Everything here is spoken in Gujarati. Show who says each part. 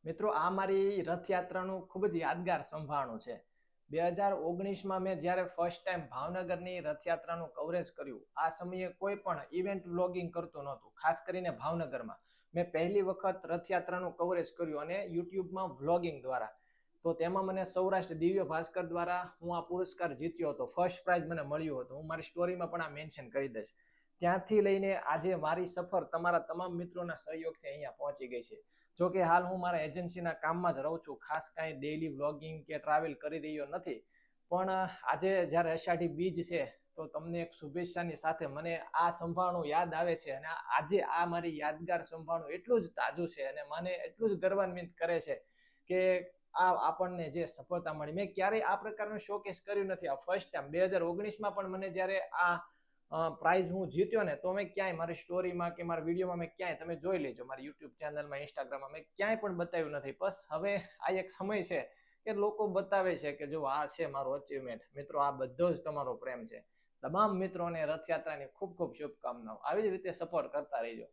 Speaker 1: મિત્રો, આ મારી રથયાત્રાનું ખૂબ જ યાદગાર સંભાળણું છે. 2019માં મેં જ્યારે ફર્સ્ટ ટાઈમ ભાવનગરની રથયાત્રાનું કવરેજ કર્યું. આ સમયે કોઈ પણ ઇવેન્ટ વ્લોગિંગ કરતું નહોતું, ખાસ કરીને ભાવનગરમાં. મેં પહેલી વખત રથયાત્રાનું કવરેજ કર્યું અને યુટ્યુબમાં વ્લોગિંગ દ્વારા. તો તેમાં મને સૌરાષ્ટ્ર દિવ્ય ભાસ્કર દ્વારા હું આ પુરસ્કાર જીત્યો હતો. ફર્સ્ટ પ્રાઇઝ મને મળ્યું હતું. હું મારી સ્ટોરીમાં પણ આ મેન્શન કરી દઈશ. ત્યાંથી લઈને આજે મારી સફર તમારા તમામ મિત્રોના સહયોગથી અહીંયા પહોંચી ગઈ છે. જો કે હાલ હું મારા એજન્સીના કામમાં જ રહું છું, ખાસ કાંઈ ડેઇલી વ્લોગિંગ કે ટ્રાવેલ કરી રહ્યો નથી. પણ આજે જ્યારે અષાઢી બીજ છે તો તમને એક શુભેચ્છાની સાથે મને આ સંભાળણું યાદ આવે છે. અને આજે આ મારી યાદગાર સંભાળણું એટલું જ તાજું છે અને મને એટલું જ ગર્વાન્વિત કરે છે કે આ આપણને જે સફળતા મળી, મેં ક્યારેય આ પ્રકારનું શોકેસ કર્યું નથી. આ ફર્સ્ટ ટાઈમ 2019માં પણ મને જ્યારે આ પ્રાઇઝ હું જીત્યો ને, તો મેં ક્યાંય મારી સ્ટોરીમાં કે મારા વિડીયોમાં મેં ક્યાંય, તમે જોઈ લેજો મારી યુટ્યુબ ચેનલમાં, ઇન્સ્ટાગ્રામમાં, મેં ક્યાંય પણ બતાવ્યું નથી. બસ હવે આ એક સમય છે કે લોકો બતાવે છે કે જો આ છે મારું અચીવમેન્ટ. મિત્રો, આ બધો જ તમારો પ્રેમ છે. તમામ મિત્રોને રથયાત્રાની ખૂબ ખૂબ શુભકામનાઓ. આવી જ રીતે સપોર્ટ કરતા રહેજો.